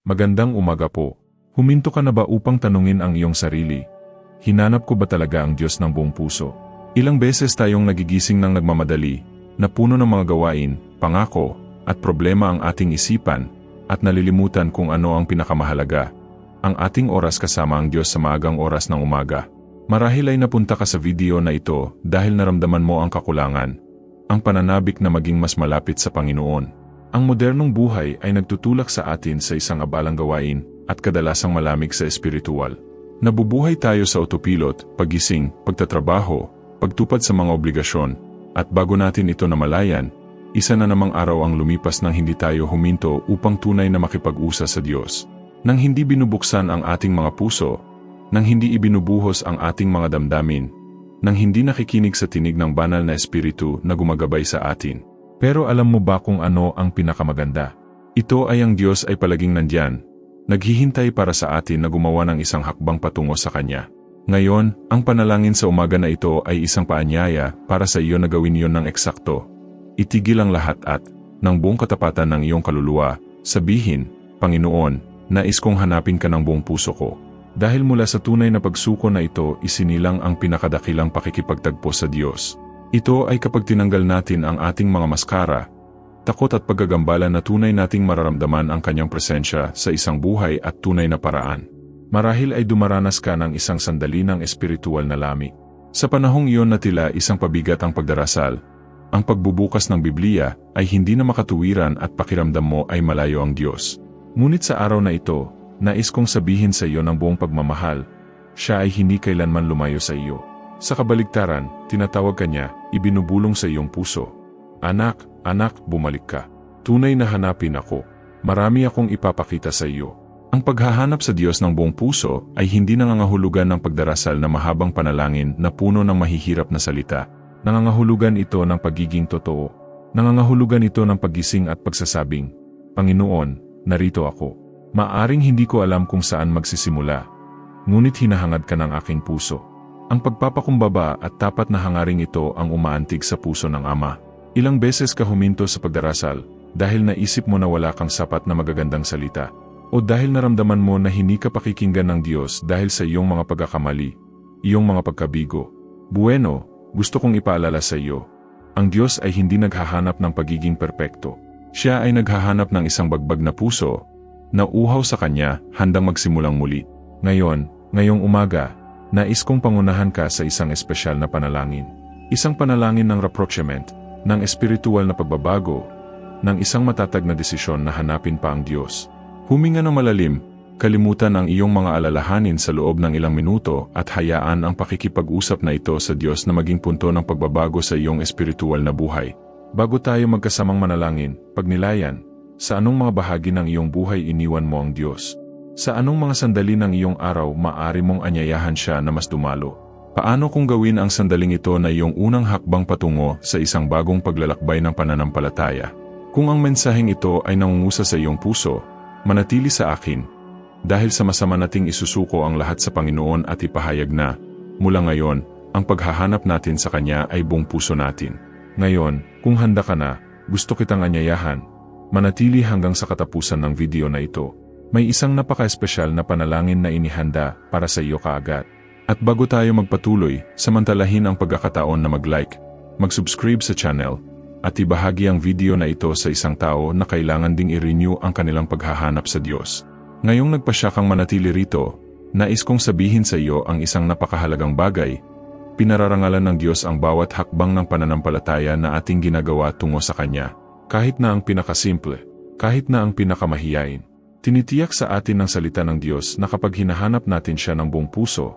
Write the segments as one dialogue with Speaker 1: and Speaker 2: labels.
Speaker 1: Magandang umaga po. Huminto ka na ba upang tanungin ang iyong sarili? Hinanap ko ba talaga ang Diyos ng buong puso? Ilang beses tayong nagigising ng nagmamadali, na puno ng mga gawain, pangako, at problema ang ating isipan, at nalilimutan kung ano ang pinakamahalaga. Ang ating oras kasama ang Diyos sa maagang oras ng umaga. Marahil ay napunta ka sa video na ito dahil naramdaman mo ang kakulangan, ang pananabik na maging mas malapit sa Panginoon. Ang modernong buhay ay nagtutulak sa atin sa isang abalang gawain at kadalasang malamig sa espiritual. Nabubuhay tayo sa autopilot, pagising, pagtatrabaho, pagtupad sa mga obligasyon, at bago natin ito namalayan, isa na namang araw ang lumipas nang hindi tayo huminto upang tunay na makipag-usa sa Diyos. Nang hindi binubuksan ang ating mga puso, nang hindi ibinubuhos ang ating mga damdamin, nang hindi nakikinig sa tinig ng banal na espiritu na gumagabay sa atin. Pero alam mo ba kung ano ang pinakamaganda? Ito ay ang Diyos ay palaging nandyan, naghihintay para sa atin na gumawa ng isang hakbang patungo sa Kanya. Ngayon, ang panalangin sa umaga na ito ay isang paanyaya para sa iyo na gawin iyon ng eksakto. Itigil ang lahat at, ng buong katapatan ng iyong kaluluwa, sabihin, Panginoon, nais kong hanapin ka ng buong puso ko. Dahil mula sa tunay na pagsuko na ito isinilang ang pinakadakilang pakikipagtagpo sa Diyos. Ito ay kapag tinanggal natin ang ating mga maskara, takot at paggagambala na tunay nating mararamdaman ang Kanyang presensya sa isang buhay at tunay na paraan. Marahil ay dumaranas ka ng isang sandali ng espiritual na lamig. Sa panahong iyon na tila isang pabigat ang pagdarasal, ang pagbubukas ng Biblia ay hindi na makatuwiran at pakiramdam mo ay malayo ang Diyos. Ngunit sa araw na ito, nais kong sabihin sa iyo ng buong pagmamahal, siya ay hindi kailanman lumayo sa iyo. Sa kabaligtaran, tinatawag ka niya, ibinubulong sa iyong puso. Anak, anak, bumalik ka. Tunay na hanapin ako. Marami akong ipapakita sa iyo. Ang paghahanap sa Diyos ng buong puso ay hindi nangangahulugan ng pagdarasal na mahabang panalangin na puno ng mahihirap na salita. Nangangahulugan ito ng pagiging totoo. Nangangahulugan ito ng paggising at pagsasabing, Panginoon, narito ako. Maaring hindi ko alam kung saan magsisimula, ngunit hinahangad ka ng aking puso. Ang pagpapakumbaba at tapat na hangaring ito ang umaantig sa puso ng Ama. Ilang beses ka huminto sa pagdarasal dahil naisip mo na wala kang sapat na magagandang salita, o dahil naramdaman mo na hindi ka pakikinggan ng Diyos dahil sa iyong mga pagkakamali, iyong mga pagkabigo. Bueno, gusto kong ipaalala sa iyo, ang Diyos ay hindi naghahanap ng pagiging perpekto. Siya ay naghahanap ng isang bagbag na puso, na uhaw sa Kanya, handang magsimulang muli. Ngayong umaga, nais kong pangunahan ka sa isang espesyal na panalangin. Isang panalangin ng rapprochement, ng espiritual na pagbabago, ng isang matatag na desisyon na hanapin pa ang Diyos. Huminga ng malalim, kalimutan ang iyong mga alalahanin sa loob ng ilang minuto at hayaan ang pakikipag-usap na ito sa Diyos na maging punto ng pagbabago sa iyong espiritual na buhay. Bago tayo magkasamang manalangin, pagnilayan, sa anong mga bahagi ng iyong buhay iniwan mo ang Diyos? Sa anong mga sandali ng iyong araw maaari mong anyayahan siya na mas dumalo? Paano kung gawin ang sandaling ito na iyong unang hakbang patungo sa isang bagong paglalakbay ng pananampalataya? Kung ang mensaheng ito ay nangungusa sa iyong puso, manatili sa akin. Dahil sama-sama nating isusuko ang lahat sa Panginoon at ipahayag na, mula ngayon, ang paghahanap natin sa Kanya ay buong puso natin. Ngayon, kung handa ka na, gusto kitang anyayahan. Manatili hanggang sa katapusan ng video na ito. May isang napaka-espesyal na panalangin na inihanda para sa iyo kaagad. At bago tayo magpatuloy, samantalahin ang pagkakataon na mag-like, mag-subscribe sa channel, at ibahagi ang video na ito sa isang tao na kailangan ding i-renew ang kanilang paghahanap sa Diyos. Ngayong nagpasya kang manatili rito, nais kong sabihin sa iyo ang isang napakahalagang bagay. Pinararangalan ng Diyos ang bawat hakbang ng pananampalataya na ating ginagawa tungo sa Kanya. Kahit na ang pinakasimple, kahit na ang pinakamahiyain. Tinitiyak sa atin ng salita ng Diyos na kapag hinahanap natin siya ng buong puso,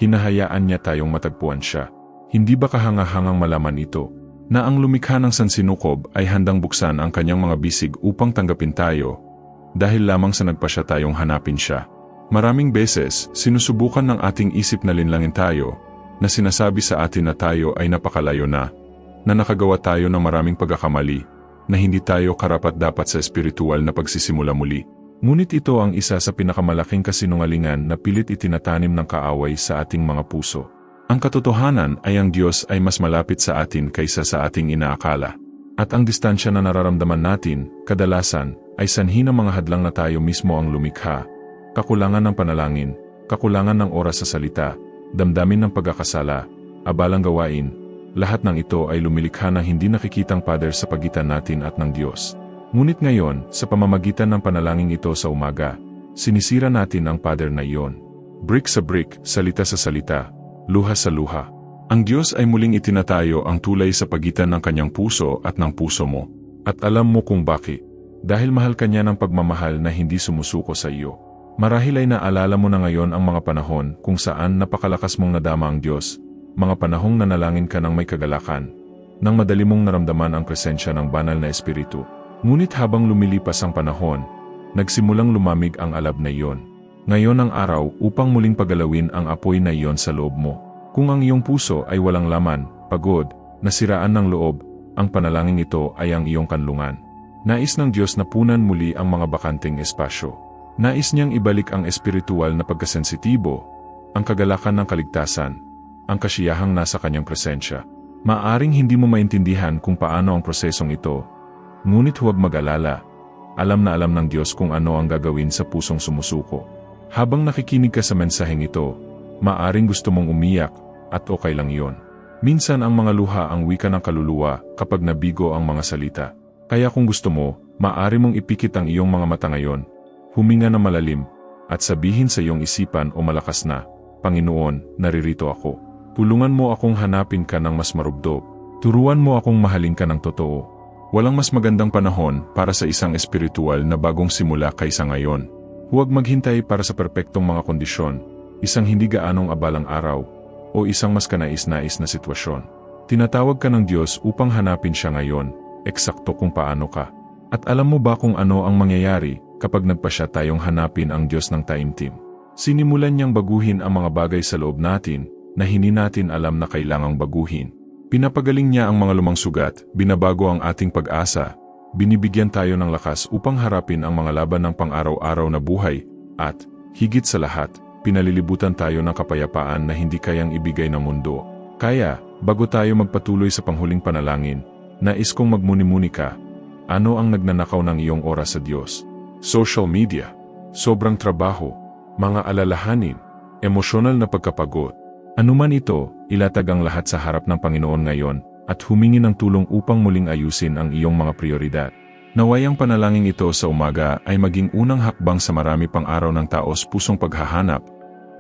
Speaker 1: hinahayaan niya tayong matagpuan siya. Hindi ba kahangahangang malaman ito, na ang lumikha ng sansinukob ay handang buksan ang kanyang mga bisig upang tanggapin tayo, dahil lamang sa nagpasya tayong hanapin siya. Maraming beses, sinusubukan ng ating isip na linlangin tayo, na sinasabi sa atin na tayo ay napakalayo na nakagawa tayo ng maraming pagkakamali, na hindi tayo karapat-dapat sa espiritual na pagsisimula muli. Ngunit ito ang isa sa pinakamalaking kasinungalingan na pilit itinatanim ng kaaway sa ating mga puso. Ang katotohanan ay ang Diyos ay mas malapit sa atin kaysa sa ating inaakala. At ang distansya na nararamdaman natin, kadalasan, ay sanhi ng mga hadlang na tayo mismo ang lumikha. Kakulangan ng panalangin, kakulangan ng oras sa salita, damdamin ng pagkakasala, abalang gawain, lahat ng ito ay lumilikha ng hindi nakikitang pader sa pagitan natin at ng Diyos. Ngunit ngayon, sa pamamagitan ng panalangin ito sa umaga, sinisira natin ang pader na iyon. Brick sa brick, salita sa salita, luha sa luha. Ang Diyos ay muling itinatayo ang tulay sa pagitan ng kanyang puso at ng puso mo. At alam mo kung bakit. Dahil mahal kanya ng pagmamahal na hindi sumusuko sa iyo. Marahil ay naalala mo na ngayon ang mga panahon kung saan napakalakas mong nadama ang Diyos, mga panahong nanalangin ka ng may kagalakan, nang madali mong naramdaman ang presensya ng banal na espiritu. Ngunit habang lumilipas ang panahon, nagsimulang lumamig ang alab na iyon. Ngayon ang araw upang muling pagalawin ang apoy na iyon sa loob mo. Kung ang iyong puso ay walang laman, pagod, nasiraan ng loob, ang panalangin ito ay ang iyong kanlungan. Nais ng Diyos na punan muli ang mga bakanting espasyo. Nais niyang ibalik ang espiritual na pagkasensitibo, ang kagalakan ng kaligtasan, ang kasiyahang nasa kanyang presensya. Maaring hindi mo maintindihan kung paano ang prosesong ito, ngunit huwag mag-alala. Alam na alam ng Diyos kung ano ang gagawin sa pusong sumusuko. Habang nakikinig ka sa mensaheng ito, maaring gusto mong umiyak, at okay lang iyon. Minsan ang mga luha ang wika ng kaluluwa kapag nabigo ang mga salita. Kaya kung gusto mo, maaari mong ipikit ang iyong mga mata ngayon, huminga na malalim, at sabihin sa iyong isipan o malakas na, Panginoon, naririto ako. Tulungan mo akong hanapin ka ng mas marubdob. Turuan mo akong mahalin ka ng totoo. Walang mas magandang panahon para sa isang espiritual na bagong simula kaysa ngayon. Huwag maghintay para sa perpektong mga kondisyon, isang hindi gaanong abalang araw, o isang mas kanais-nais na sitwasyon. Tinatawag ka ng Diyos upang hanapin siya ngayon, eksakto kung paano ka. At alam mo ba kung ano ang mangyayari kapag nagpasya tayong hanapin ang Diyos ng taimtim? Sinimulan niyang baguhin ang mga bagay sa loob natin na hindi natin alam na kailangang baguhin. Pinapagaling niya ang mga lumang sugat, binabago ang ating pag-asa, binibigyan tayo ng lakas upang harapin ang mga laban ng pang-araw-araw na buhay, at, higit sa lahat, pinalilibutan tayo ng kapayapaan na hindi kayang ibigay ng mundo. Kaya, bago tayo magpatuloy sa panghuling panalangin, nais kong magmuni-muni ka, ano ang nagnanakaw ng iyong oras sa Diyos? Social media, sobrang trabaho, mga alalahanin, emosyonal na pagkapagod. Anuman ito, ilatag ang lahat sa harap ng Panginoon ngayon at humingi ng tulong upang muling ayusin ang iyong mga prioridad. Naway ang panalangin ito sa umaga ay maging unang hakbang sa marami pang araw ng taos pusong paghahanap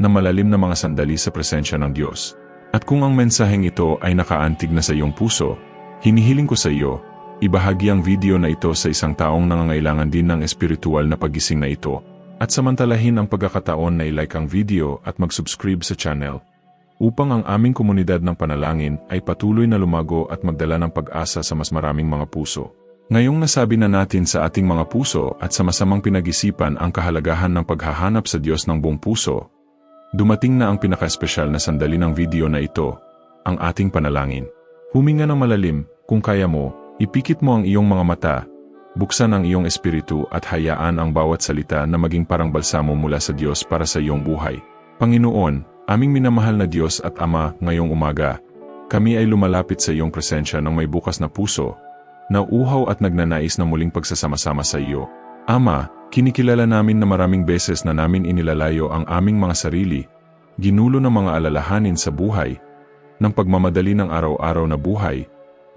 Speaker 1: na malalim na mga sandali sa presensya ng Diyos. At kung ang mensaheng ito ay nakaantig na sa iyong puso, hinihiling ko sa iyo, ibahagi ang video na ito sa isang taong nangangailangan din ng espiritual na pagising na ito, at samantalahin ang pagkakataon na i-like ang video at mag-subscribe sa channel, upang ang aming komunidad ng panalangin ay patuloy na lumago at magdala ng pag-asa sa mas maraming mga puso. Ngayong nasabi na natin sa ating mga puso at sa masamang pinag-isipan ang kahalagahan ng paghahanap sa Diyos ng buong puso, dumating na ang pinaka-espesyal na sandali ng video na ito, ang ating panalangin. Huminga ng malalim, kung kaya mo, ipikit mo ang iyong mga mata, buksan ang iyong espiritu at hayaan ang bawat salita na maging parang balsamo mula sa Diyos para sa iyong buhay. Panginoon, aming minamahal na Diyos at Ama, ngayong umaga, kami ay lumalapit sa iyong presensya ng may bukas na puso, na uhaw at nagnanais na muling pagsasama-sama sa iyo. Ama, kinikilala namin na maraming beses na namin inilalayo ang aming mga sarili, ginulo ng mga alalahanin sa buhay, ng pagmamadali ng araw-araw na buhay,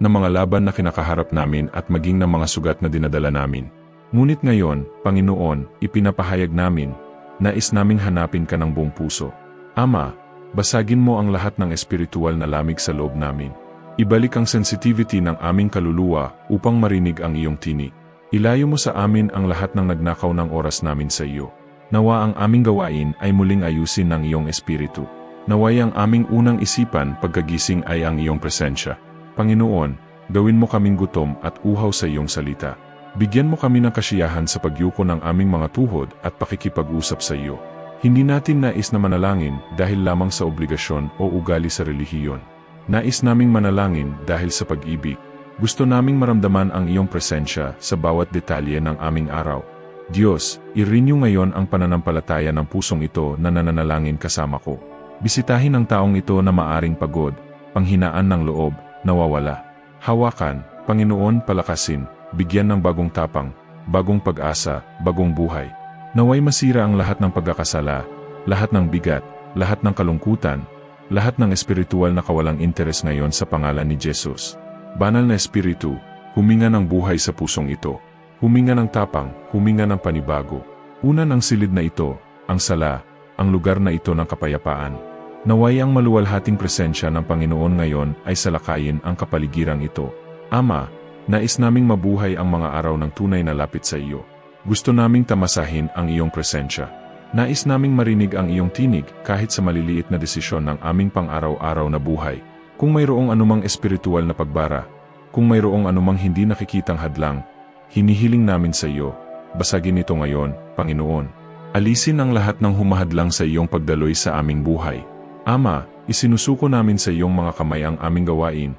Speaker 1: ng mga laban na kinakaharap namin at maging ng mga sugat na dinadala namin. Ngunit ngayon, Panginoon, ipinapahayag namin, nais naming hanapin ka ng buong puso. Ama, basagin mo ang lahat ng espiritual na lamig sa loob namin. Ibalik ang sensitivity ng aming kaluluwa upang marinig ang iyong tinig. Ilayo mo sa amin ang lahat ng nagnakaw ng oras namin sa iyo. Nawa ang aming gawain ay muling ayusin ng iyong espiritu. Naway ang aming unang isipan pagkagising ay ang iyong presensya. Panginoon, gawin mo kaming gutom at uhaw sa iyong salita. Bigyan mo kami ng kasiyahan sa pagyuko ng aming mga tuhod at pakikipag-usap sa iyo. Hindi natin nais na manalangin dahil lamang sa obligasyon o ugali sa relihiyon. Nais naming manalangin dahil sa pag-ibig. Gusto naming maramdaman ang iyong presensya sa bawat detalye ng aming araw. Diyos, i-renew ngayon ang pananampalataya ng pusong ito na nananalangin kasama ko. Bisitahin ang taong ito na maaring pagod, panghinaan ng loob, nawawala. Hawakan, Panginoon, palakasin, bigyan ng bagong tapang, bagong pag-asa, bagong buhay. Naway masira ang lahat ng pagkakasala, lahat ng bigat, lahat ng kalungkutan, lahat ng espiritual na kawalang interes ngayon sa pangalan ni Jesus. Banal na Espiritu, huminga ng buhay sa pusong ito. Huminga ng tapang, huminga ng panibago. Una ng silid na ito, ang sala, ang lugar na ito ng kapayapaan. Naway ang maluwalhating presensya ng Panginoon ngayon ay salakayin ang kapaligirang ito. Ama, nais naming mabuhay ang mga araw ng tunay na lapit sa iyo. Gusto naming tamasahin ang iyong presensya. Nais naming marinig ang iyong tinig kahit sa maliliit na desisyon ng aming pang-araw-araw na buhay. Kung mayroong anumang espiritual na pagbara, kung mayroong anumang hindi nakikitang hadlang, hinihiling namin sa iyo, basagin ito ngayon, Panginoon. Alisin ang lahat ng humahadlang sa iyong pagdaloy sa aming buhay. Ama, isinusuko namin sa iyong mga kamay ang aming gawain,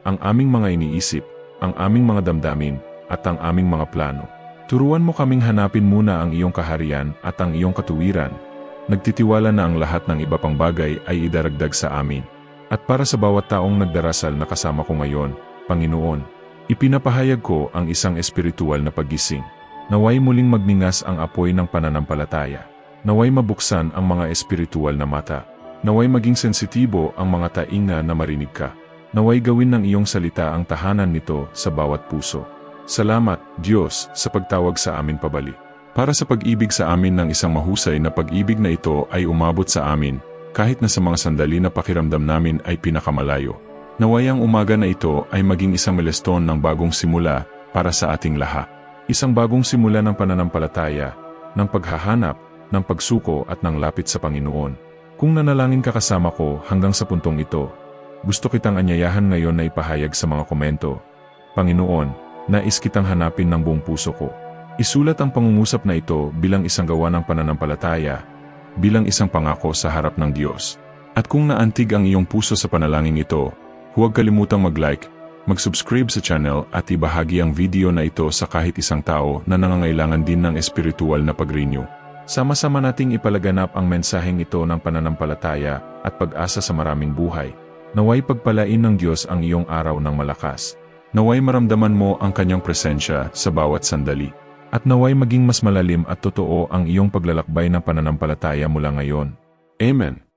Speaker 1: ang aming mga iniisip, ang aming mga damdamin, at ang aming mga plano. Turuan mo kaming hanapin muna ang iyong kaharian at ang iyong katuwiran. Nagtitiwala na ang lahat ng iba pang bagay ay idaragdag sa amin. At para sa bawat taong nagdarasal na kasama ko ngayon, Panginoon, ipinapahayag ko ang isang espiritual na paggising. Naway muling magningas ang apoy ng pananampalataya. Naway mabuksan ang mga espiritual na mata. Naway maging sensitibo ang mga tainga na marinig ka. Naway gawin ng iyong salita ang tahanan nito sa bawat puso. Salamat, Diyos, sa pagtawag sa amin pabalik. Para sa pag-ibig sa amin ng isang mahusay na pag-ibig na ito ay umabot sa amin, kahit na sa mga sandali na pakiramdam namin ay pinakamalayo. Naway ang umaga na ito ay maging isang milestone ng bagong simula para sa ating lahat. Isang bagong simula ng pananampalataya, ng paghahanap, ng pagsuko at ng lapit sa Panginoon. Kung nanalangin ka kasama ko hanggang sa puntong ito, gusto kitang anyayahan ngayon na ipahayag sa mga komento. Panginoon, nais kitang hanapin ng buong puso ko. Isulat ang pangungusap na ito bilang isang gawa ng pananampalataya, bilang isang pangako sa harap ng Diyos. At kung naantig ang iyong puso sa panalangin ito, huwag kalimutang mag-like, mag-subscribe sa channel at ibahagi ang video na ito sa kahit isang tao na nangangailangan din ng espiritual na pag-renew. Sama-sama nating ipalaganap ang mensaheng ito ng pananampalataya at pag-asa sa maraming buhay. Naway pagpalain ng Diyos ang iyong araw ng malakas. Naway maramdaman mo ang kanyang presensya sa bawat sandali. At naway maging mas malalim at totoo ang iyong paglalakbay ng pananampalataya mula ngayon. Amen.